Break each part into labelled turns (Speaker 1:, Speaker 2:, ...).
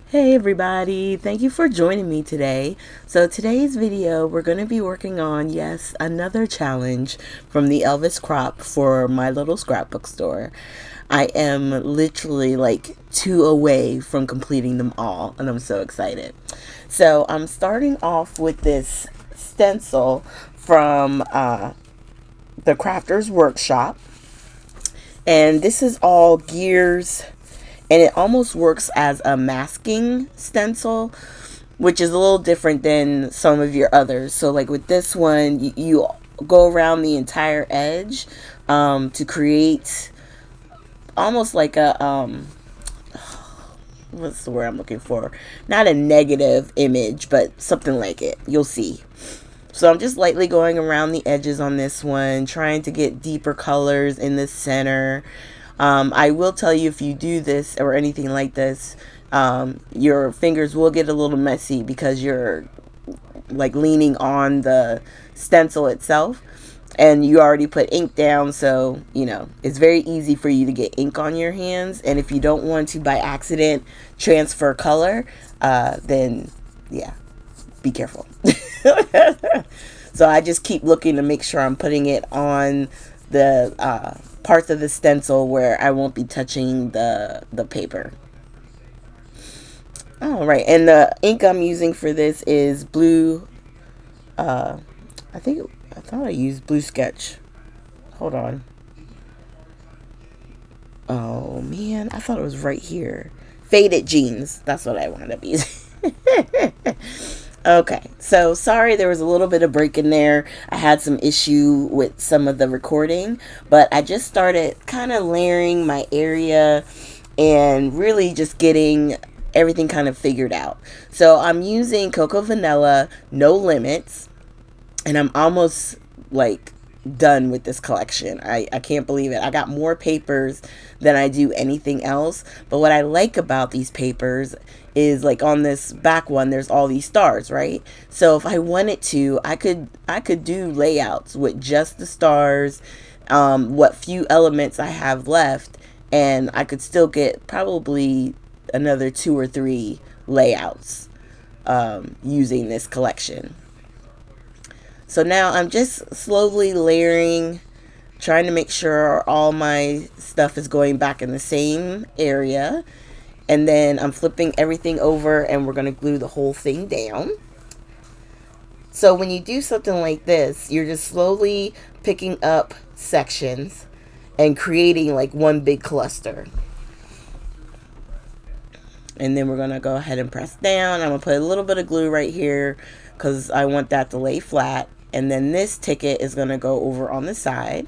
Speaker 1: Hey everybody, thank you for joining me today. So today's video we're going to be working on, yes, another challenge from the Elvis crop for my little scrapbook store. I am literally like 2 away from completing them all and I'm so excited. So I'm starting off with this stencil from the Crafter's Workshop, and this is all gears, and it almost works as a masking stencil, which is a little different than some of your others. So like with this one, you go around the entire edge to create almost like a what's the word I'm looking for, not a negative image but something like it, you'll see. So I'm just lightly going around the edges on this one, trying to get deeper colors in the center. I will tell you, if you do this or anything like this, your fingers will get a little messy because you're like leaning on the stencil itself and you already put ink down, so it's very easy for you to get ink on your hands. And if you don't want to by accident transfer color, then yeah, be careful. So I just keep looking to make sure I'm putting it on the parts of the stencil where I won't be touching the paper. All right, and the ink I'm using for this is blue. I thought I used blue sketch. Hold on. Oh man, I thought it was right here. Faded jeans. That's what I wound up using. Okay, so sorry there was a little bit of break in there. I had some issue with some of the recording, but I just started kind of layering my area and really just getting everything kind of figured out. So I'm using Cocoa Vanilla No Limits, and I'm almost like done with this collection. I can't believe it. I got more papers than I do anything else. But what I like about these papers is, like on this back one, there's all these stars, right? So if I wanted to, I could do layouts with just the stars, what few elements I have left, and I could still get probably another 2 or 3 layouts using this collection. So now I'm just slowly layering, trying to make sure all my stuff is going back in the same area. And then I'm flipping everything over and we're going to glue the whole thing down. So when you do something like this, you're just slowly picking up sections and creating like one big cluster. And then we're going to go ahead and press down. I'm going to put a little bit of glue right here because I want that to lay flat. And then this ticket is going to go over on the side.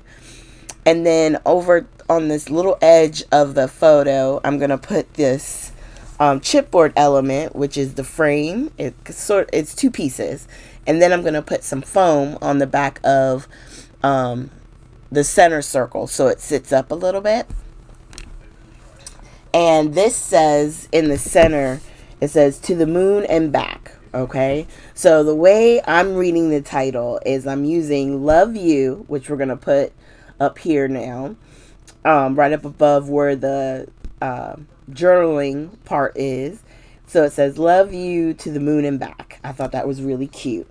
Speaker 1: And then over on this little edge of the photo, I'm going to put this chipboard element, which is the frame. It's 2 pieces. And then I'm going to put some foam on the back of the center circle so it sits up a little bit. And this says in the center, it says "To the Moon and Back." Okay, so the way I'm reading the title is I'm using "Love You," which we're gonna put up here now, right up above where the journaling part is. So it says "Love You to the Moon and Back." I thought that was really cute.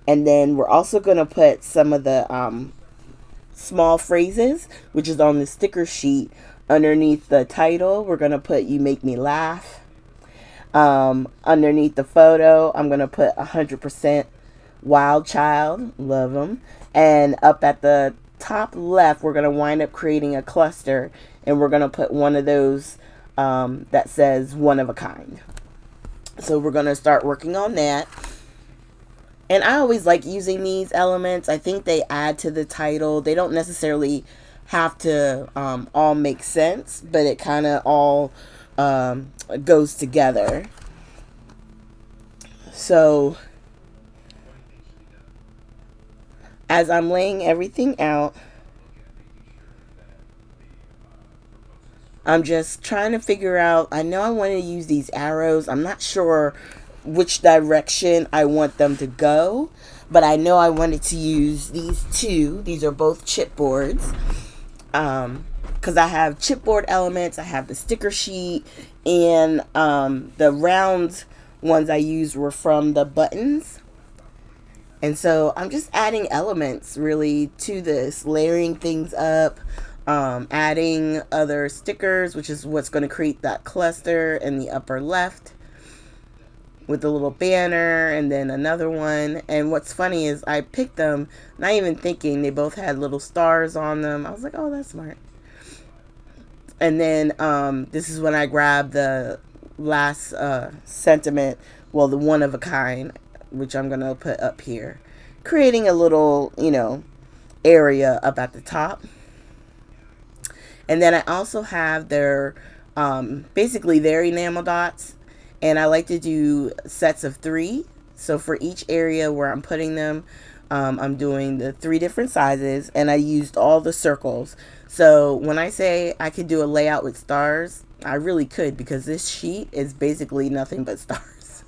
Speaker 1: And then we're also gonna put some of the small phrases, which is on the sticker sheet underneath the title. We're gonna put "You Make Me Laugh." Underneath the photo, I'm going to put 100% Wild Child. Love them. And up at the top left, we're going to wind up creating a cluster. And we're going to put one of those that says "One of a Kind." So we're going to start working on that. And I always like using these elements. I think they add to the title. They don't necessarily have to all make sense, but it kind of all goes together. So as I'm laying everything out, I'm just trying to figure out, I know I want to use these arrows. I'm not sure which direction I want them to go, but I know I wanted to use these 2. These are both chipboards. Because I have chipboard elements, I have the sticker sheet, And the round ones I used were from the buttons. And so I'm just adding elements really to this, layering things up, adding other stickers, which is what's going to create that cluster in the upper left with a little banner, and then another one. And what's funny is I picked them not even thinking they both had little stars on them. I was like, oh, that's smart. And then this is when I grabbed the last sentiment, well, the one of a kind, which I'm going to put up here, creating a little, area up at the top. And then I also have their, basically their enamel dots. And I like to do sets of 3. So for each area where I'm putting them, I'm doing the 3 different sizes, and I used all the circles. So when I say I could do a layout with stars, I really could, because this sheet is basically nothing but stars.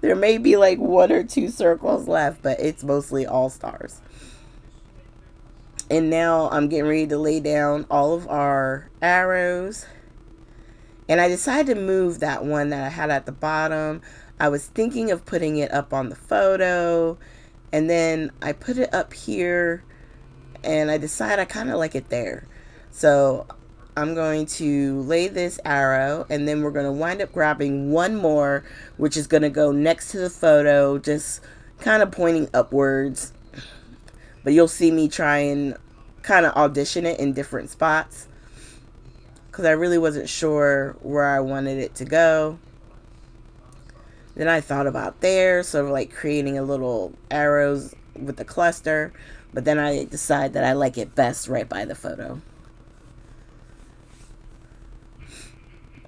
Speaker 1: There may be like 1 or 2 circles left, but it's mostly all stars. And now I'm getting ready to lay down all of our arrows. And I decided to move that one that I had at the bottom. I was thinking of putting it up on the photo, and then I put it up here, and I decided I kind of like it there. So I'm going to lay this arrow, and then we're going to wind up grabbing one more, which is going to go next to the photo, just kind of pointing upwards. But you'll see me try and kind of audition it in different spots, because I really wasn't sure where I wanted it to go. Then I thought about there, sort of like creating a little arrows with the cluster, but then I decided that I like it best right by the photo.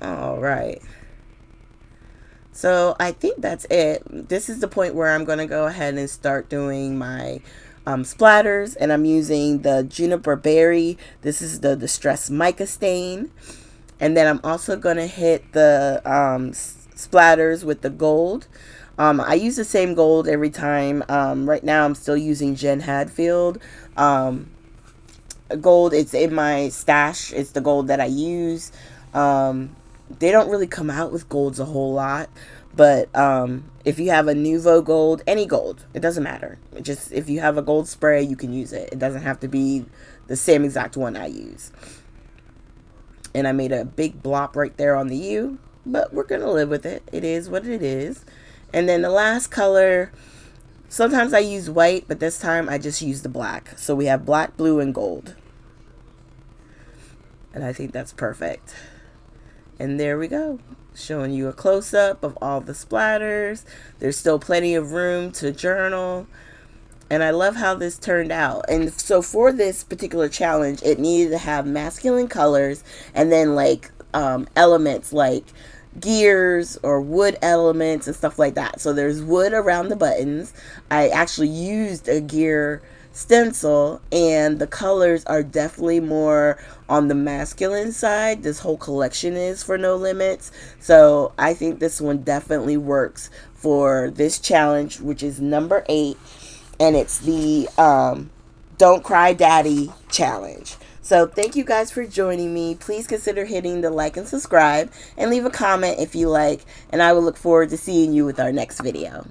Speaker 1: All right. So I think that's it. This is the point where I'm going to go ahead and start doing my splatters, and I'm using the Juniper Berry. This is the Distress Mica Stain. And then I'm also going to hit the splatters with the gold. I use the same gold every time. Right now I'm still using Jen Hadfield gold. It's in my stash. It's the gold that I use. They don't really come out with golds a whole lot, but if you have a Nuvo gold, any gold, it doesn't matter. Just if you have a gold spray, you can use it. It doesn't have to be the same exact one I use. And I made a big blop right there on the U, but we're gonna live with it. It is what it is. And then the last color, sometimes I use white, but this time I just use the black. So we have black, blue, and gold. And I think that's perfect. And there we go, showing you a close-up of all the splatters. There's still plenty of room to journal, and I love how this turned out. And so for this particular challenge, it needed to have masculine colors, and then like elements like gears or wood elements and stuff like that. So there's wood around the buttons. I actually used a gear stencil, and the colors are definitely more on the masculine side. This whole collection is for No Limits, so I think this one definitely works for this challenge, which is number 8, and it's the Don't Cry Daddy challenge. So thank you guys for joining me. Please consider hitting the like and subscribe, and leave a comment if you like, and I will look forward to seeing you with our next video.